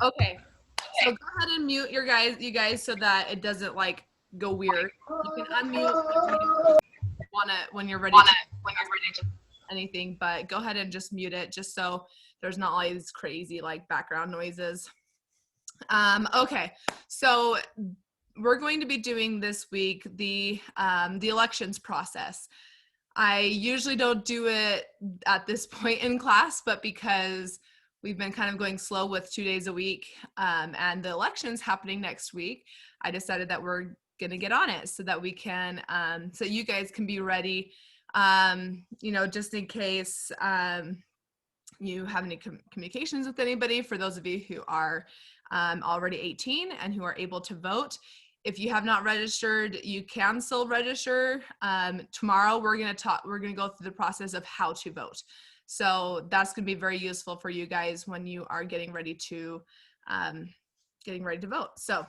Okay, so go ahead and mute you guys, so that it doesn't like go weird. You can unmute when you're ready to anything, but go ahead and just mute it just so there's not all these crazy like background noises. Okay, so we're going to be doing this week the elections process. I usually don't do it at this point in class, but because we've been kind of going slow with 2 days a week, and the election's happening next week, I decided that we're gonna get on it so that we can, so you guys can be ready, just in case you have any communications with anybody. For those of you who are already 18 and who are able to vote, if you have not registered, you can still register. Tomorrow we're gonna go through the process of how to vote. So that's gonna be very useful for you guys when you are getting ready to vote. So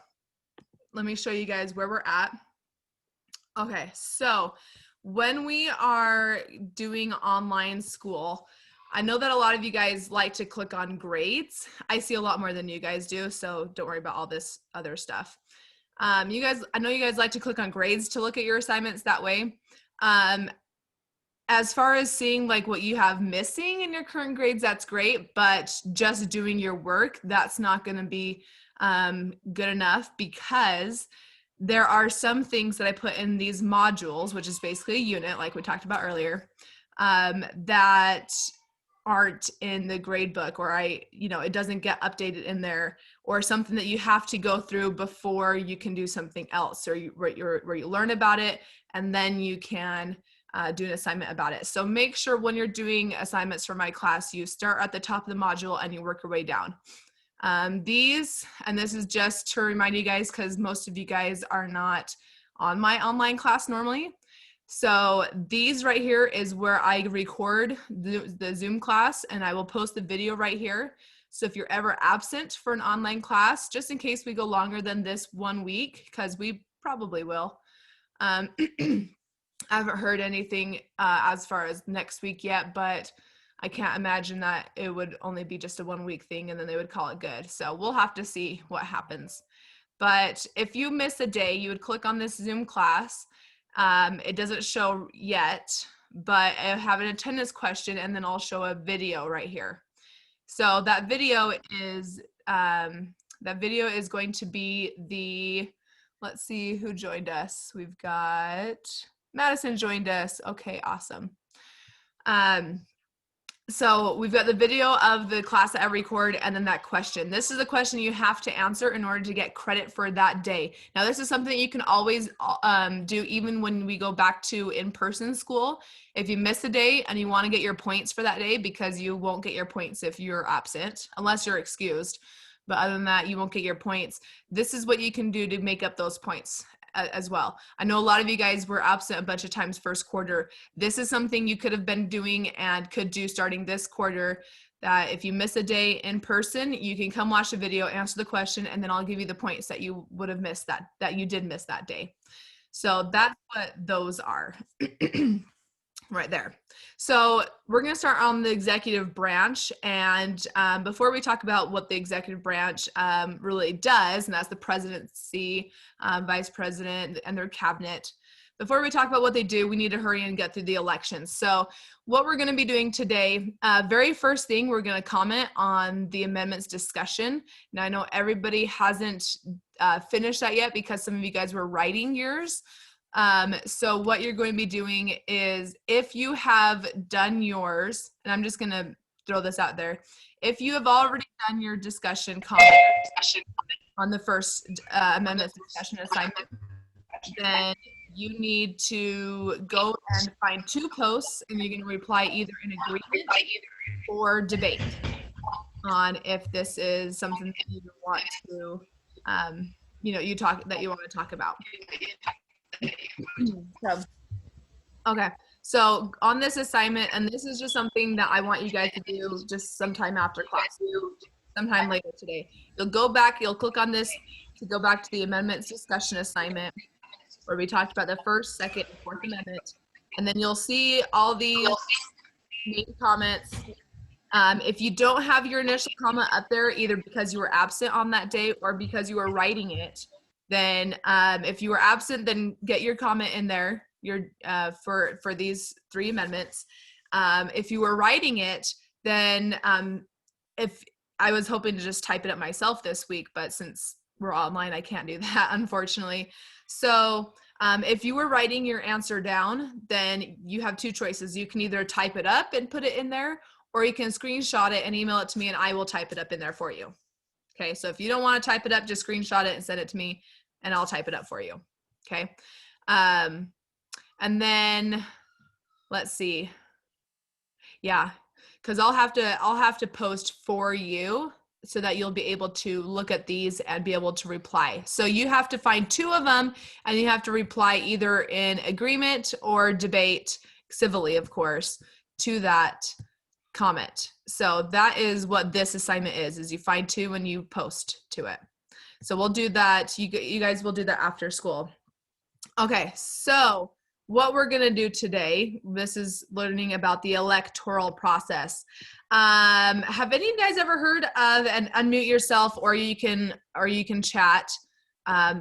let me show you guys where we're at. Okay, so when we are doing online school, I know that a lot of you guys like to click on grades. I see a lot more than you guys do, so don't worry about all this other stuff. I know you guys like to click on grades to look at your assignments that way. As far as seeing like what you have missing in your current grades, that's great, but just doing your work, that's not going to be good enough, because there are some things that I put in these modules, which is basically a unit like we talked about earlier, that aren't in the grade book, or it doesn't get updated in there, or something that you have to go through before you can do something else, or where you learn about it and then you can do an assignment about it. So make sure when you're doing assignments for my class, you start at the top of the module and you work your way down. This is just to remind you guys, because most of you guys are not on my online class normally. So these right here is where I record the Zoom class, and I will post the video right here. So if you're ever absent for an online class, just in case we go longer than this 1 week, because we probably will. I haven't heard anything as far as next week yet, but I can't imagine that it would only be just a 1 week thing and then they would call it good. So we'll have to see what happens. But if you miss a day, you would click on this Zoom class. It doesn't show yet, but I have an attendance question, and then I'll show a video right here. So that video is going to be let's see who joined us. We've got Madison joined us. Okay, awesome. So we've got the video of the class that I record, and then that question. This is a question you have to answer in order to get credit for that day. Now, this is something you can always do even when we go back to in-person school. If you miss a day and you want to get your points for that day, because you won't get your points if you're absent, unless you're excused. But other than that, you won't get your points. This is what you can do to make up those points as well. I know a lot of you guys were absent a bunch of times first quarter. This is something you could have been doing and could do starting this quarter, that if you miss a day in person, you can come watch the video, answer the question, and then I'll give you the points that you would have missed that you did miss that day. So that's what those are. Right there. So we're going to start on the executive branch. And before we talk about what the executive branch really does, and that's the presidency, vice president, and their cabinet, before we talk about what they do, we need to hurry and get through the elections. So what we're going to be doing today, very first thing, we're going to comment on the amendments discussion. Now, I know everybody hasn't finished that yet, because some of you guys were writing yours. So what you're going to be doing is, if you have done yours, and I'm just going to throw this out there, if you have already done your discussion comment on the first amendments discussion assignment, then you need to go and find 2 posts, and you're going to reply either in agreement or debate on if this is something that you want to, you want to talk about. So on this assignment, and this is just something that I want you guys to do just sometime after class, sometime later today. You'll click on this to go back to the amendments discussion assignment, where we talked about the first, second, and fourth amendment. And then you'll see all these main comments If you don't have your initial comment up there, either because you were absent on that day or because you were writing it, then if you were absent, then get your comment in there for these 3 amendments. If you were writing it, then if I was hoping to just type it up myself this week, but since we're online, I can't do that, unfortunately. So if you were writing your answer down, then you have 2 choices. You can either type it up and put it in there, or you can screenshot it and email it to me and I will type it up in there for you. Okay, so if you don't want to type it up, just screenshot it and send it to me and I'll type it up for you. Okay. And then let's see. Yeah, because I'll have to post for you so that you'll be able to look at these and be able to reply. So you have to find 2 of them and you have to reply either in agreement or debate civilly, of course, to that comment. So that is what this assignment is you find 2 and you post to it. So we'll do that. You guys will do that after school. Okay, so what we're gonna do today, this is learning about the electoral process. Have any of you guys ever heard of, and unmute yourself, or you can chat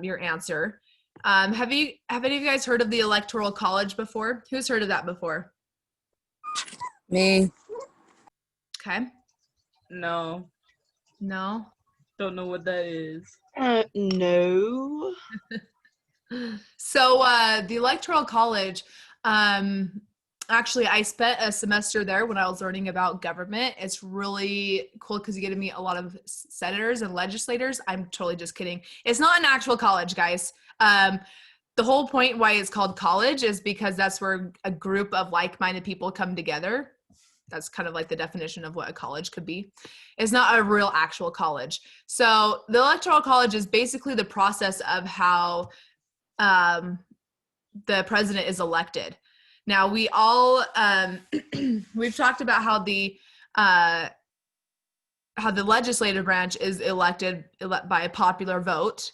your answer. Have any of you guys heard of the Electoral College before? Who's heard of that before? Me. Okay. No. No? Don't know what that is. No. So the Electoral College, actually I spent a semester there when I was learning about government. It's really cool because you get to meet a lot of senators and legislators. I'm totally just kidding. It's not an actual college, guys. The whole point why it's called college is because that's where a group of like-minded people come together. That's kind of like the definition of what a college could be. It's not a real actual college. So the Electoral College is basically the process of how the president is elected. Now we all we've talked about how the legislative branch is elected by a popular vote,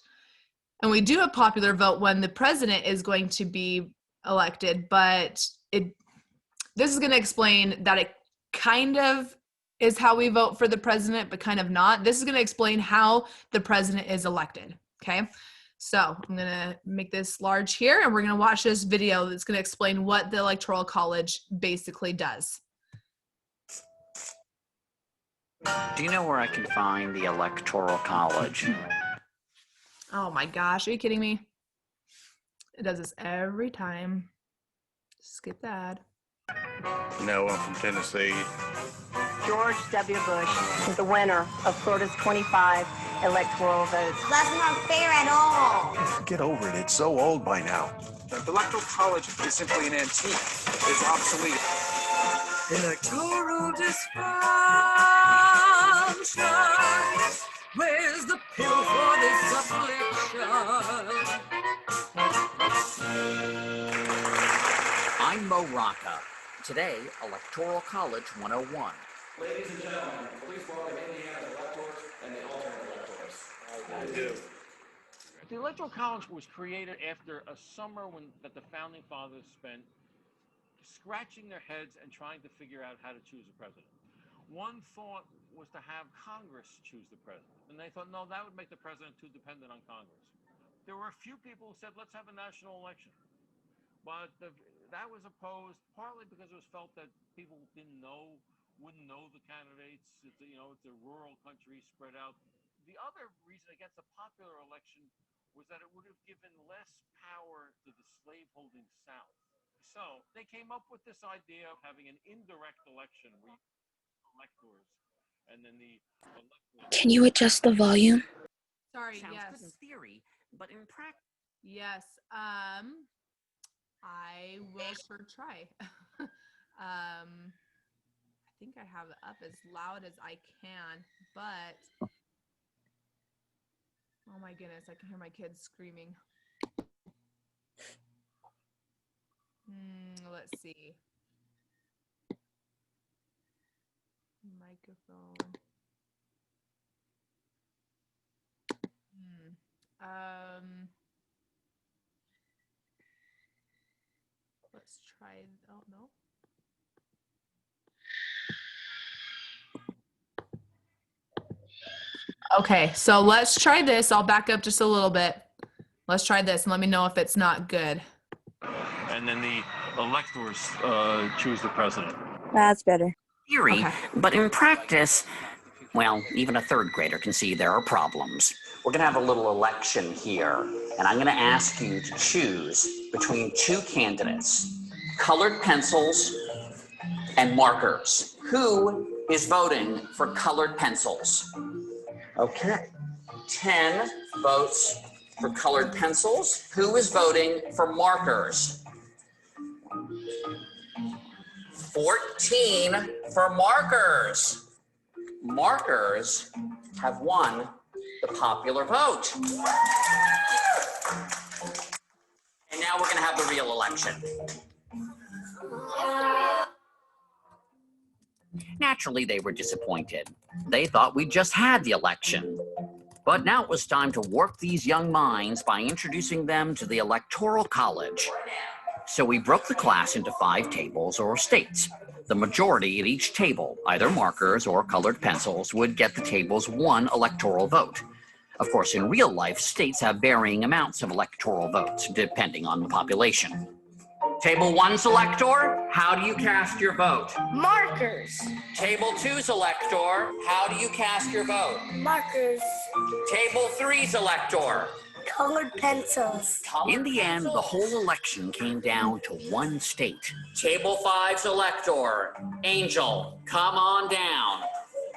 and we do a popular vote when the president is going to be elected. But this is going to explain that it kind of is how we vote for the president, but kind of not. This is going to explain how the president is elected. Okay. So I'm going to make this large here and we're going to watch this video that's going to explain what the Electoral College basically does. Do you know where I can find the Electoral College? Oh my gosh, are you kidding me? It does this every time. Skip that. No, I'm from Tennessee. George W. Bush is the winner of Florida's 25 electoral votes. That's not fair at all. Get over it. It's so old by now. The Electoral College is simply an antique. It's obsolete. Electoral dysfunction. Where's the pill for this affliction? I'm Mo Rocca. Today, Electoral College 101. Ladies and gentlemen, please welcome Indiana's electors and the alternate electors. I do. The Electoral College was created after a summer that the Founding Fathers spent scratching their heads and trying to figure out how to choose a president. One thought was to have Congress choose the president. And they thought, no, that would make the president too dependent on Congress. There were a few people who said, let's have a national election. But that was opposed partly because it was felt that people wouldn't know the candidates. It's a rural country spread out. The other reason against a popular election was that it would have given less power to the slaveholding South. So they came up with this idea of having an indirect election where electors and then the electors. Can you adjust the volume? Sorry, Sounds yes. good in theory, but in practice. Yes. I will sure try. I think I have it up as loud as I can, but oh my goodness, I can hear my kids screaming. Let's see. Microphone. Let's try. Oh no. Okay, so let's try this. I'll back up just a little bit. Let's try this and let me know if it's not good. And then the electors choose the president. That's better. Theory, Okay. but in practice, well, even a third grader can see there are problems. We're going to have a little election here, and I'm going to ask you to choose between two candidates, colored pencils and markers. Who is voting for colored pencils? Okay. 10 votes for colored pencils. Who is voting for markers? 14 for markers. Markers have won the popular vote. And now we're going to have the real election. Naturally, they were disappointed. They thought we just had the election. But now it was time to work these young minds by introducing them to the Electoral College. So we broke the class into 5 tables or states. The majority at each table, either markers or colored pencils, would get the table's 1 electoral vote. Of course, in real life, states have varying amounts of electoral votes, depending on the population. Table 1's elector, how do you cast your vote? Markers. Table 2's elector, how do you cast your vote? Markers. Table 3's elector. Colored pencils. In the end, the whole election came down to 1 state. Table 5's elector. Angel, come on down.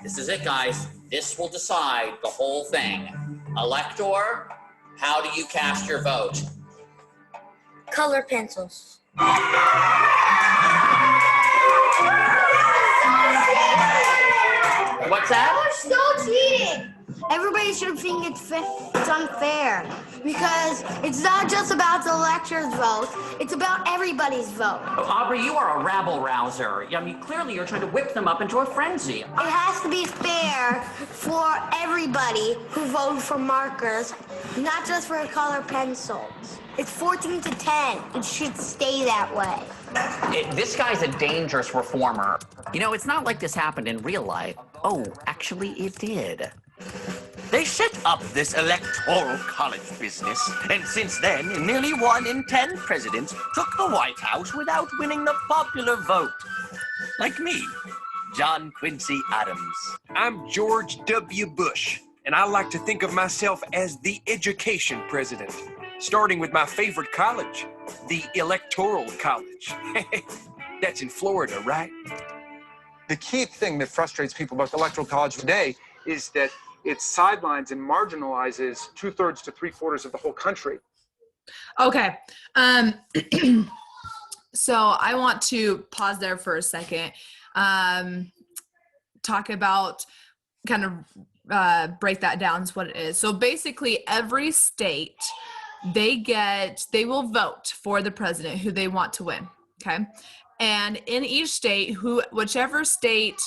This is it, guys. This will decide the whole thing. Elector, how do you cast your vote? Colored pencils. What's that? You're still cheating. Everybody should think it's unfair because it's not just about the elector's vote, it's about everybody's vote. Oh, Aubrey, you are a rabble-rouser. I mean, clearly you're trying to whip them up into a frenzy. It has to be fair for everybody who voted for markers, not just for colored pencils. It's 14 to 10. It should stay that way. This guy's a dangerous reformer. You know, it's not like this happened in real life. Oh, actually, it did. They set up this electoral college business, and since then, nearly 1 in 10 presidents took the White House without winning the popular vote. Like me, John Quincy Adams. I'm George W. Bush, and I like to think of myself as the education president, starting with my favorite college, the Electoral College. That's in Florida, right? The key thing that frustrates people about the Electoral College today is that it sidelines and marginalizes 2/3 to 3/4 of the whole country. Okay. So I want to pause there for a second. Talk about kind of break that down to what it is. So basically every state, they will vote for the president who they want to win. Okay. And in each state, whichever state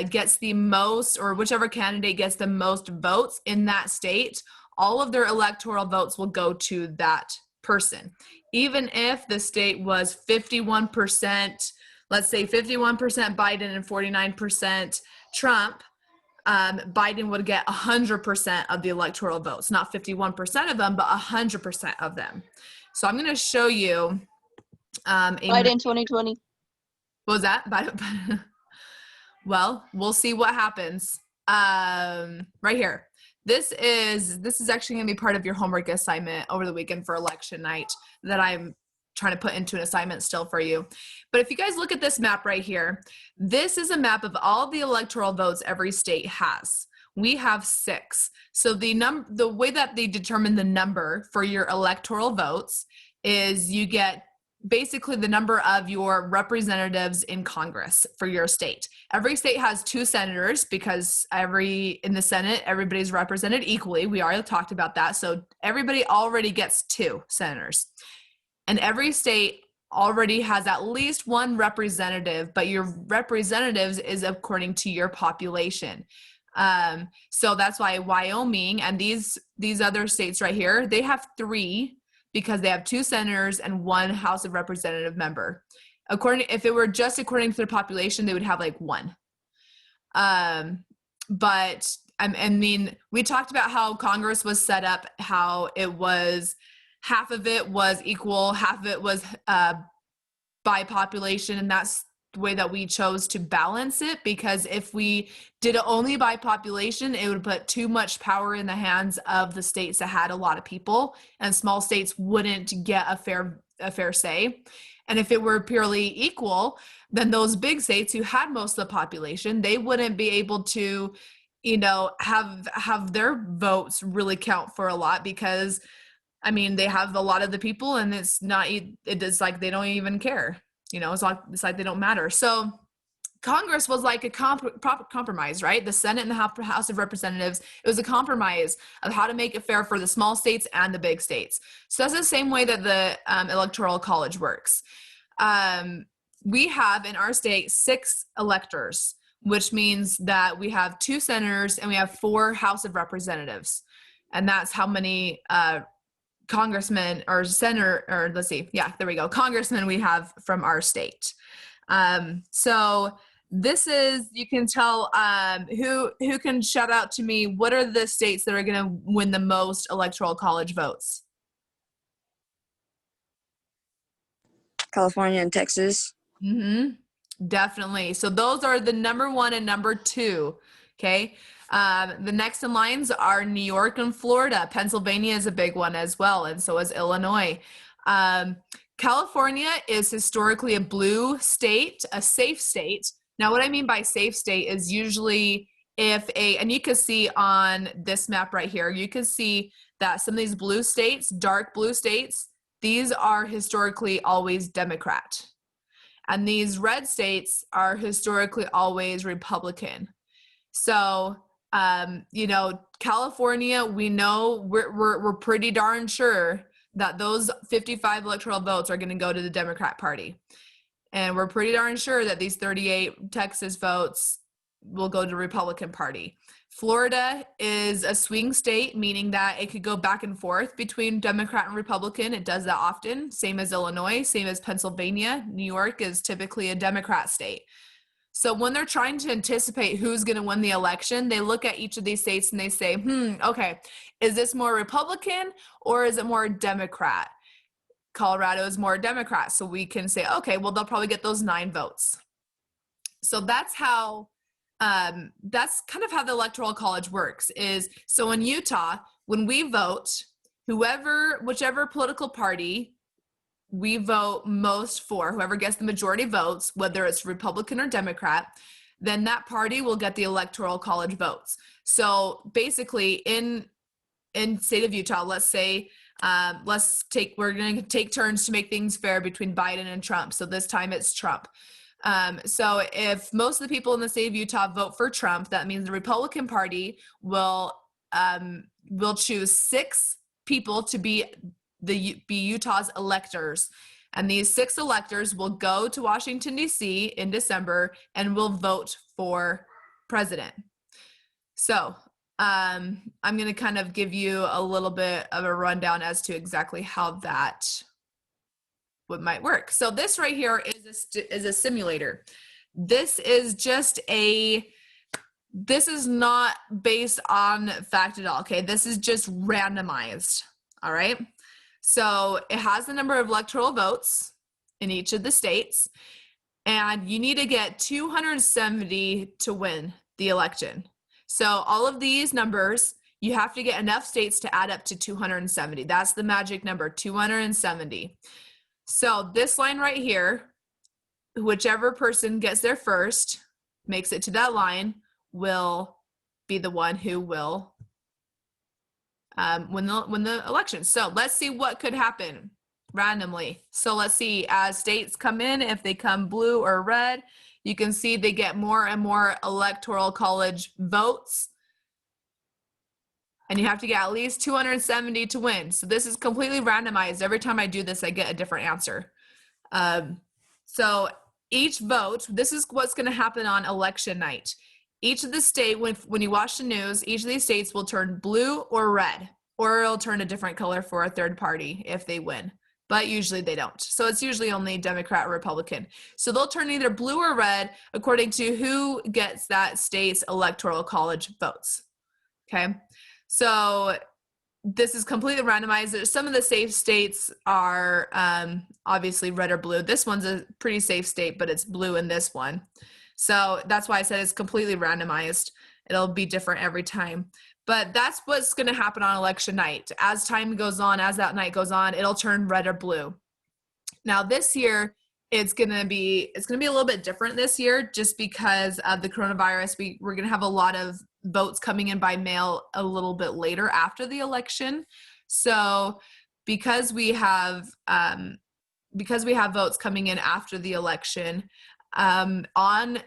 gets the most, or whichever candidate gets the most votes in that state, all of their electoral votes will go to that person. Even if the state was 51%, let's say 51% Biden and 49% Trump, Biden would get 100% of the electoral votes, not 51% of them, but 100% of them. So I'm going to show you. Biden 2020. What was that? Biden. Well, we'll see what happens. Right here. This is actually going to be part of your homework assignment over the weekend for election night that I'm trying to put into an assignment still for you. But if you guys look at this map right here, this is a map of all the electoral votes every state has. We have 6. So the way that they determine the number for your electoral votes is you get basically the number of your representatives in Congress for your state. Every state has 2 senators because in the Senate, everybody's represented equally. We already talked about that. So everybody already gets 2 senators. And every state already has at least 1 representative, but your representatives is according to your population. So that's why Wyoming and these other states right here, they have 3 because they have 2 senators and 1 House of Representative member. If it were just according to their population, they would have like 1. But I mean, we talked about how Congress was set up, how it was half of it was equal, half of it was by population, and that's the way that we chose to balance it, because if we did it only by population, it would put too much power in the hands of the states that had a lot of people, and small states wouldn't get a fair say. And if it were purely equal, then those big states who had most of the population, they wouldn't be able to, you know, have their votes really count for a lot, because I mean, they have a lot of the people, and it's like they don't even care, you know, it's like they don't matter. So Congress was like a compromise, right? The Senate and the House of Representatives, it was a compromise of how to make it fair for the small states and the big states. So that's the same way that the Electoral College works. We have in our state 6 electors, which means that we have 2 senators and we have 4 House of Representatives. And that's how many congressmen or senator, or let's see, yeah, there we go, congressmen we have from our state. So this is, you can tell, who can shout out to me, what are the states that are going to win the most Electoral College votes? California and Texas. Definitely. So those are the number 1 and number 2. Okay. The next in lines are New York and Florida. Pennsylvania is a big one as well, and so is Illinois. California is historically a blue state, a safe state. Now, what I mean by safe state is usually and you can see on this map right here, you can see that some of these blue states, dark blue states, these are historically always Democrat. And these red states are historically always Republican. So, you know, California, we know we're pretty darn sure that those 55 electoral votes are going to go to the Democrat Party. And we're pretty darn sure that these 38 Texas votes will go to the Republican Party. Florida is a swing state, meaning that it could go back and forth between Democrat and Republican. It does that often, same as Illinois, same as Pennsylvania. New York is typically a Democrat state. So when they're trying to anticipate who's going to win the election, they look at each of these states and they say, okay, is this more Republican or is it more Democrat? Colorado is more Democrat. So we can say, okay, well, they'll probably get those 9 votes. So that's how, that's kind of how the Electoral College works is, so in Utah, when we vote, whichever political party we vote most for, whoever gets the majority votes, whether it's Republican or Democrat, then that party will get the Electoral College votes. So basically in state of Utah, let's say, we're going to take turns to make things fair between Biden and Trump. So this time it's Trump. So if most of the people in the state of Utah vote for Trump, that means the Republican Party will choose 6 people to be Utah's electors. And these 6 electors will go to Washington, D.C. in December and will vote for president. So I'm going to kind of give you a little bit of a rundown as to exactly how that might work. So this right here is a simulator. This is not based on fact at all. Okay. This is just randomized. All right. So it has the number of electoral votes in each of the states, and you need to get 270 to win the election. So all of these numbers, you have to get enough states to add up to 270. That's the magic number, 270. So this line right here, whichever person gets there first, makes it to that line, will be the one who will win the election. So let's see what could happen randomly. So let's see, as states come in, if they come blue or red, you can see they get more and more Electoral College votes. And you have to get at least 270 to win. So this is completely randomized. Every time I do this, I get a different answer. So each vote, this is what's going to happen on election night. Each of the state, when you watch the news, each of these states will turn blue or red, or it'll turn a different color for a third party if they win. But usually they don't. So it's usually only Democrat or Republican. So they'll turn either blue or red according to who gets that state's Electoral College votes. Okay. So this is completely randomized. Some of the safe states are obviously red or blue. This one's a pretty safe state, but it's blue in this one. So that's why I said it's completely randomized. It'll be different every time. But that's what's going to happen on election night. As time goes on, as that night goes on, it'll turn red or blue. Now this year, it's going to be a little bit different this year just because of the coronavirus. We're going to have a lot of votes coming in by mail a little bit later after the election. So because we have votes coming in after the election, on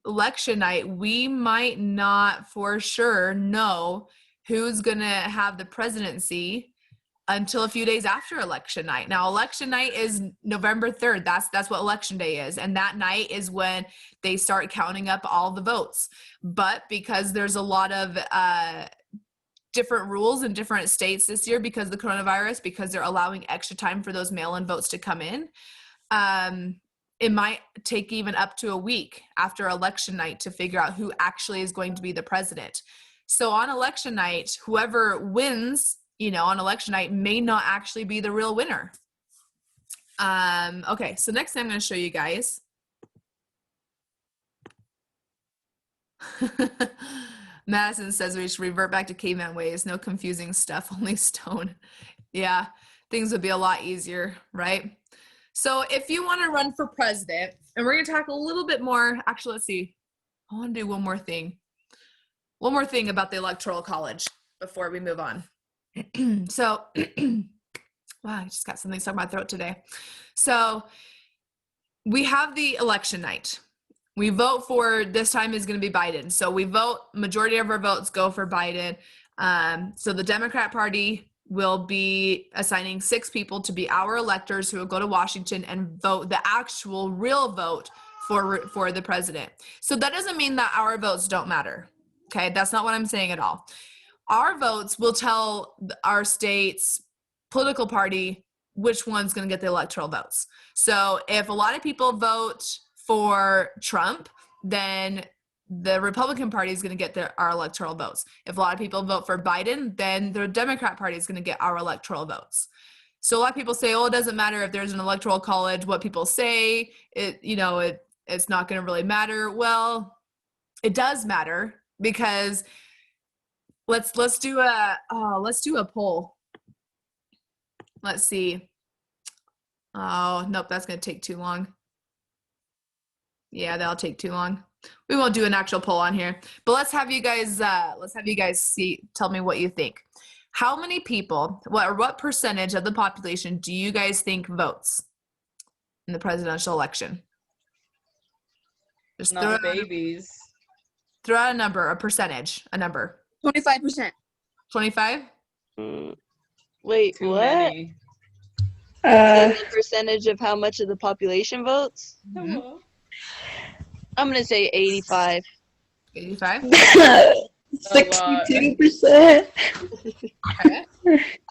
election night, we might not for sure know who's going to have the presidency until a few days after election night. Now, election night is November 3rd. That's what election day is. And that night is when they start counting up all the votes. But because there's a lot of different rules in different states this year because of the coronavirus, because they're allowing extra time for those mail-in votes to come in, it might take even up to a week after election night to figure out who actually is going to be the president. So on election night, whoever wins, on election night may not actually be the real winner. Okay, so next thing I'm going to show you guys. Madison says we should revert back to caveman ways. No confusing stuff, only stone. Yeah, things would be a lot easier, right? So if you want to run for president, and we're going to talk a little bit more, actually, let's see. I want to do one more thing about the Electoral College before we move on. So, wow, I just got something stuck in my throat today. So we have the election night. We vote for, this time is going to be Biden. So we vote, majority of our votes go for Biden. So the Democrat Party will be assigning 6 people to be our electors who will go to Washington and vote the actual real vote for the president. So that doesn't mean that our votes don't matter. Okay, that's not what I'm saying at all. Our votes will tell our state's political party which one's going to get the electoral votes. So if a lot of people vote for Trump, then the Republican Party is going to get our electoral votes. If a lot of people vote for Biden, then the Democrat Party is going to get our electoral votes. So a lot of people say, oh, it doesn't matter if there's an electoral college, what people say, it's not going to really matter. Well, it does matter because let's do a poll. Let's see. Oh, nope, that's going to take too long. Yeah, that'll take too long. We won't do an actual poll on here, but let's have you guys tell me what you think. How many people, what percentage of the population do you guys think votes in the presidential election? Just not babies. Throw out a number, a percentage, a number. 25%. 25? Wait, Too what? many. The percentage of how much of the population votes? Mm-hmm. I'm going to say 85. 85? 62%. Okay.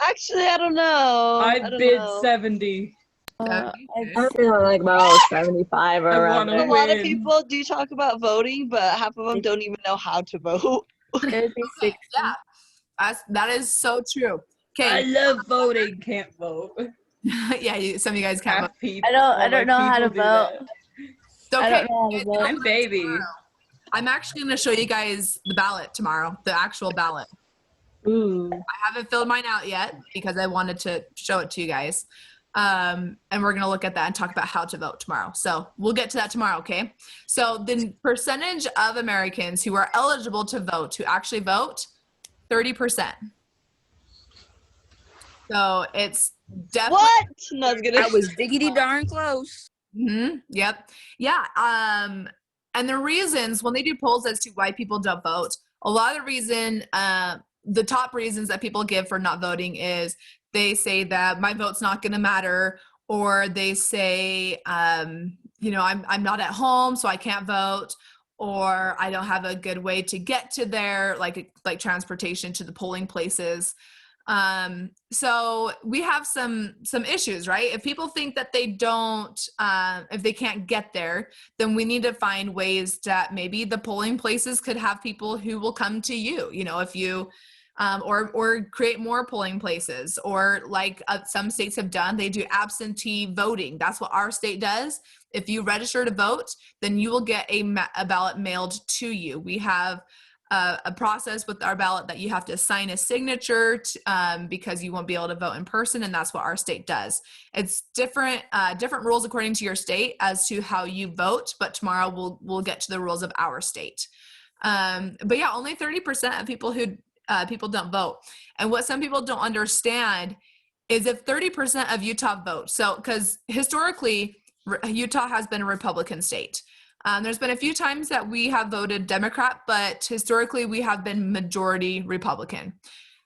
Actually, I don't know. I bid 70. I feel like about 75 or around there. A lot of people do talk about voting, but half of them don't even know how to vote. It'd be 60. Yeah, that is so true. Okay. I love voting, can't vote. Yeah, some of you guys can't vote. I don't know how to vote. Okay. I don't know how to vote. I'm baby. I'm actually going to show you guys the ballot tomorrow, the actual ballot. Ooh. I haven't filled mine out yet because I wanted to show it to you guys. And we're going to look at that and talk about how to vote tomorrow. So we'll get to that tomorrow, okay? So the percentage of Americans who are eligible to vote, to actually vote, 30%. So it's definitely... What? No, I was diggity darn close. Mm-hmm. Yep. Yeah. And the reasons, when they do polls as to why people don't vote, a lot of the reason, the top reasons that people give for not voting is they say that my vote's not going to matter, or they say, I'm not at home, so I can't vote, or I don't have a good way to get to there, like transportation to the polling places. So we have some issues, right? If people think that they don't, if they can't get there, then we need to find ways that maybe the polling places could have people who will come to you, you know, if you, or create more polling places, or like some states have done, they do absentee voting. That's what our state does. If you register to vote, then you will get a ballot mailed to you. We have a process with our ballot that you have to sign a signature because you won't be able to vote in person, and that's what our state does. It's different rules according to your state as to how you vote, but tomorrow we'll get to the rules of our state. But yeah, only 30% of people don't vote. And what some people don't understand is if 30% of Utah vote, so because historically Utah has been a Republican state. There's been a few times that we have voted Democrat, but historically we have been majority Republican.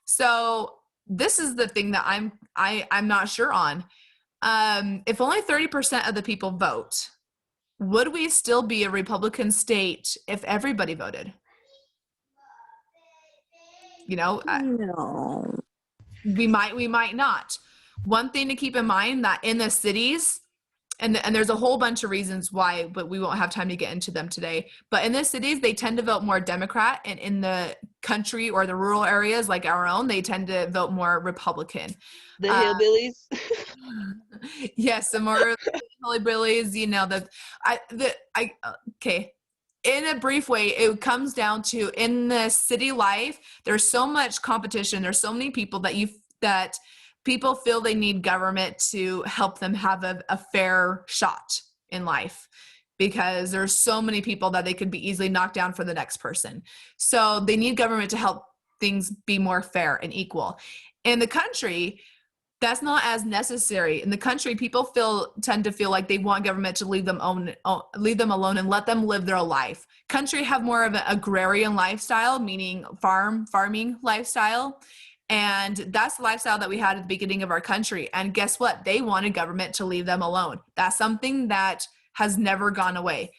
So this is the thing that I'm not sure on. If only 30% of the people vote, would we still be a Republican state if everybody voted? You know, No. we might not. One thing to keep in mind that in the cities, and there's a whole bunch of reasons why, but we won't have time to get into them today. But in the cities, they tend to vote more Democrat, and in the country or the rural areas like our own, they tend to vote more Republican. The hillbillies. Yes, the more hillbillies, you know, okay. In a brief way, it comes down to in the city life, there's so much competition. There's so many people that people feel they need government to help them have a fair shot in life, because there's so many people that they could be easily knocked down for the next person. So they need government to help things be more fair and equal. In the country, that's not as necessary. In the country, people tend to feel like they want government to leave them alone and let them live their life. Country have more of an agrarian lifestyle, meaning farming lifestyle. And that's the lifestyle that we had at the beginning of our country. And guess what? They wanted government to leave them alone. That's something that has never gone away.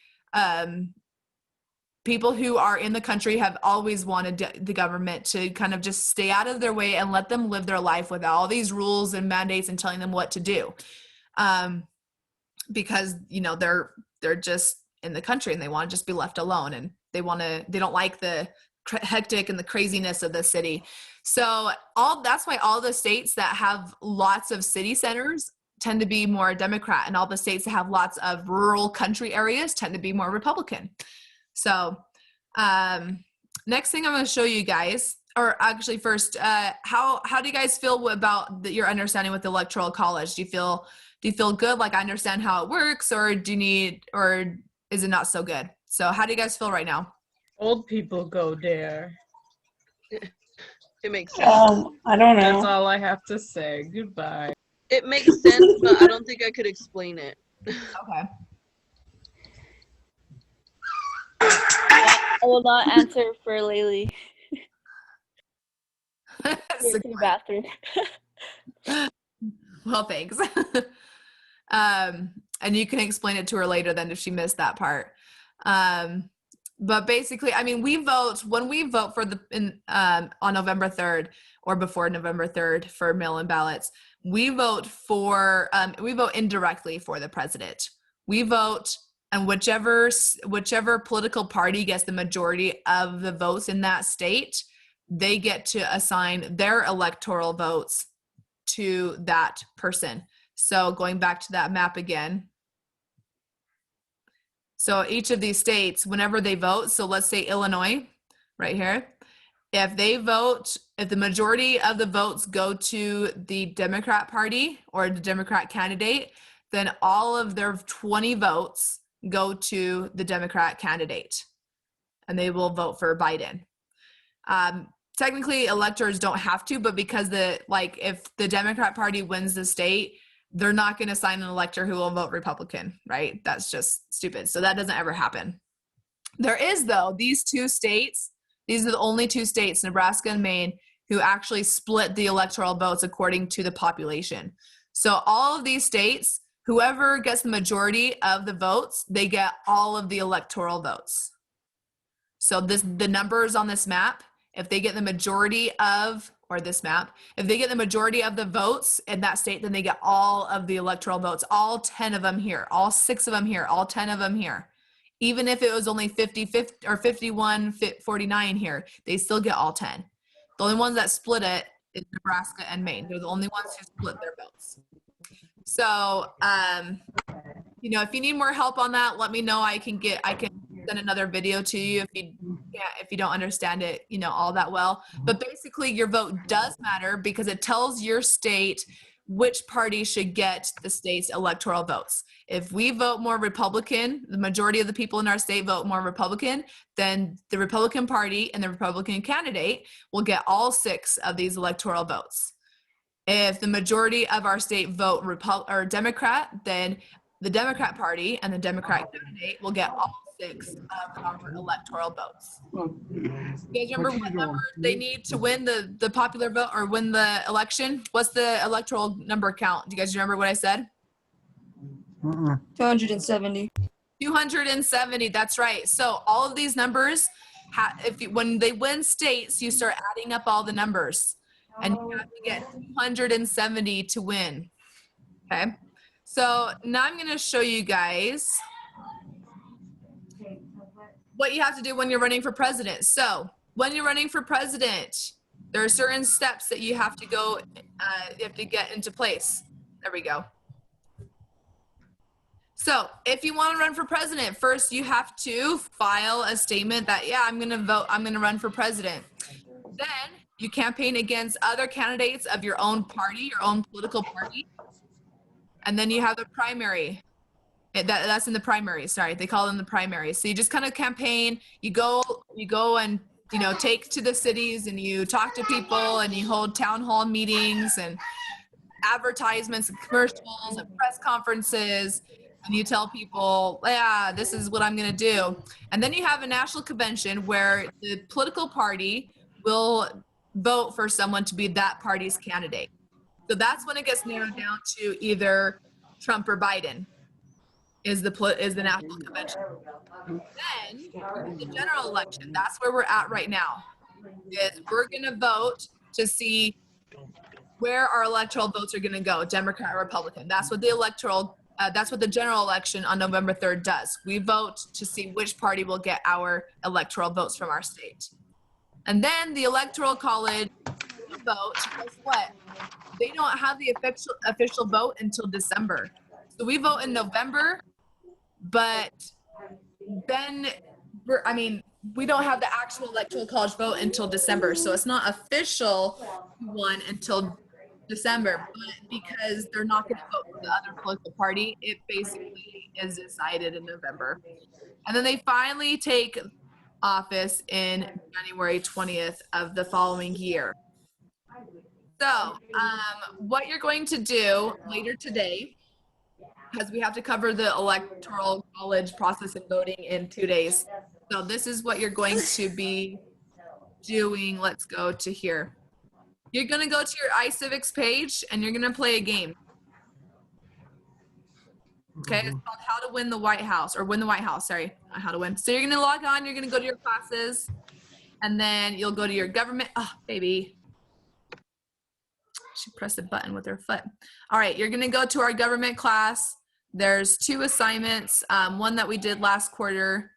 People who are in the country have always wanted the government to kind of just stay out of their way and let them live their life without all these rules and mandates and telling them what to do. Because, you know, they're just in the country and they want to just be left alone, and they don't like the hectic and the craziness of the city. So that's why all the states that have lots of city centers tend to be more Democrat, and all the states that have lots of rural country areas tend to be more Republican. So next thing I'm going to show you guys, or actually first, how do you guys feel about your understanding with the Electoral College? Do you feel good? Like, I understand how it works, or or is it not so good? So how do you guys feel right now? Old people go there. It makes sense. I don't know. That's all I have to say. Goodbye. It makes sense, but I don't think I could explain it. Okay. I will not answer for Laylee. To the bathroom. Well, thanks. And you can explain it to her later then if she missed that part. But basically, I mean, when we vote for on November 3rd or before November 3rd for mail-in ballots, we vote indirectly for the president. We vote, and whichever political party gets the majority of the votes in that state, they get to assign their electoral votes to that person. So going back to that map again. So each of these states, whenever they vote, so let's say Illinois, right here, if the majority of the votes go to the Democrat Party or the Democrat candidate, then all of their 20 votes go to the Democrat candidate, and they will vote for Biden. Technically, electors don't have to, but because if the Democrat Party wins the state, they're not going to sign an elector who will vote Republican, right? That's just stupid. So that doesn't ever happen. There is, though, these two states. These are the only two states, Nebraska and Maine, who actually split the electoral votes according to the population. So all of these states, whoever gets the majority of the votes, they get all of the electoral votes. So the numbers on this map, if they get the majority of or this map, if they get the majority of the votes in that state, then they get all of the electoral votes, all 10 of them here, all 6 of them here, all 10 of them here. Even if it was only 50 or 51, 49 here, they still get all 10. The only ones that split it is Nebraska and Maine. They're the only ones who split their votes. So, you know, if you need more help on that, let me know. I can send another video to you if you don't understand it, you know, all that well. But basically your vote does matter because it tells your state which party should get the state's electoral votes. If we vote more Republican, the majority of the people in our state vote more Republican, then the Republican Party and the Republican candidate will get all 6 of these electoral votes. If the majority of our state vote Democrat, then the Democrat Party and the Democrat candidate will get all 6 of our electoral votes. You guys remember what number they need to win the popular vote or win the election? What's the electoral number count? Do you guys remember what I said? 270. 270, that's right. So all of these numbers, when they win states, you start adding up all the numbers. And you have to get 270 to win. Okay. So now I'm going to show you guys what you have to do when you're running for president. So when you're running for president, there are certain steps that you have to go, you have to get into place. There we go. So if you want to run for president, first you have to file a statement that, yeah, I'm going to run for president. Then you campaign against other candidates of your own party, your own political party. And then you have the primary. That's in the primary, sorry. They call them the primary. So you just kind of campaign, you go and, you know, take to the cities and you talk to people and you hold town hall meetings and advertisements and commercials and press conferences. And you tell people, yeah, this is what I'm going to do. And then you have a national convention where the political party will vote for someone to be that party's candidate. So that's when it gets narrowed down to either Trump or Biden is the national convention. Then the general election, that's where we're at right now. Is we're going to vote to see where our electoral votes are going to go, Democrat or Republican. That's what the general election on November 3rd does. We vote to see which party will get our electoral votes from our state. And then the Electoral College vote, guess what? They don't have the official vote until December. So we vote in November, but then we don't have the actual Electoral College vote until December. So it's not official one until December, but because they're not going to vote for the other political party, it basically is decided in November. And then they finally take office in January 20th of the following year. So what you're going to do later today, because we have to cover the Electoral College process and voting in 2 days. So this is what you're going to be doing. Let's go to here. You're going to go to your iCivics page and you're going to play a game. Okay, it's called How to Win the White House, or Win the White House, sorry, not How to Win. So you're going to log on, you're going to go to your classes, and then you'll go to your government. Oh, baby. She pressed the button with her foot. All right, you're going to go to our government class. There's 2 assignments, one that we did last quarter,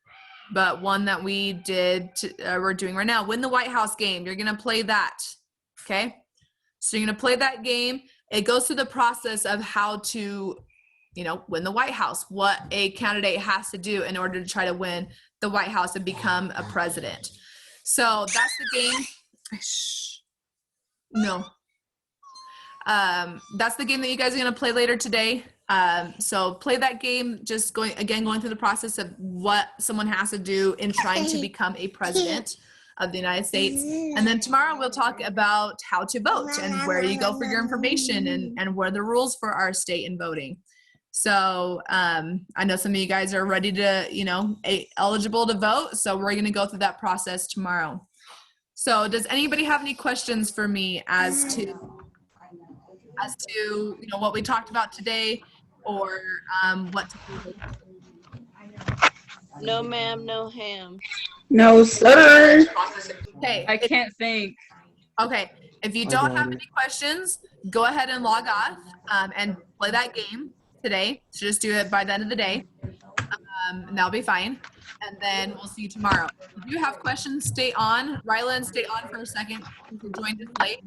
but one that we did, we're doing right now. Win the White House game. You're going to play that, okay? So you're going to play that game. It goes through the process of how to, you know, win the White House, what a candidate has to do in order to try to win the White House and become a president. So that's the game. No. That's the game that you guys are going to play later today. So play that game, just going through the process of what someone has to do in trying to become a president of the United States. And then tomorrow we'll talk about how to vote and where you go for your information and what are the rules for our state in voting. So I know some of you guys are ready to, you know, eligible to vote. So we're going to go through that process tomorrow. So does anybody have any questions for me as to you know, what we talked about today, or what to do? No ma'am, no ham. No sir. Okay. I can't think. Okay. If you don't have any questions, go ahead and log off and play that game today. So just do it by the end of the day, and that'll be fine. And then we'll see you tomorrow. If you have questions, stay on. Rylan, stay on for a second since you joined us late.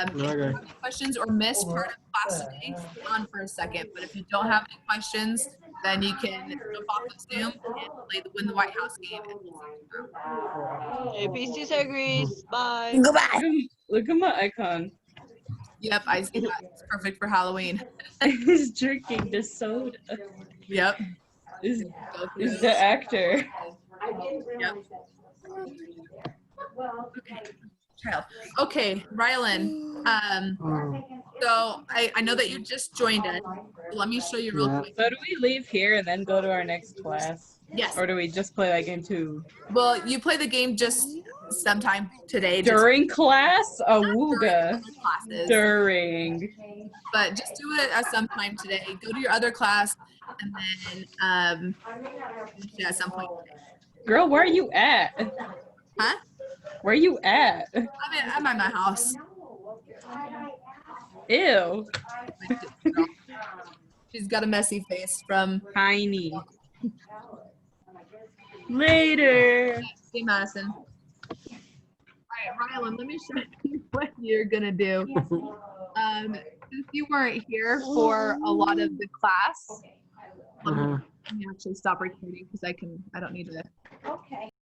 If you have any questions or missed part of class today, stay on for a second. But if you don't have any questions, then you can jump off of Zoom and play the Win the White House game. And we'll see you tomorrow. Okay, peace, to Grease. Bye. Goodbye. Look at my icon. Yep, I see that. It's perfect for Halloween. He's drinking the soda. Yep. Is the actor. Yep. Okay. Child. Okay, Rylan. So I know that you just joined us. So let me show you real quick. So do we leave here and then go to our next class? Yes. Or do we just play that game too? Well, you play the game just sometime today. During class? During. During. But just do it at some time today. Go to your other class and then yeah, at some point today. Girl, where are you at? Huh? Where are you at? I'm at my house. Ew. She's got a messy face from Tiny. Later. See Madison. All right, Rylan, let me show you what you're gonna do. Since you weren't here for a lot of the class, let me actually stop recording because I don't need to. Okay.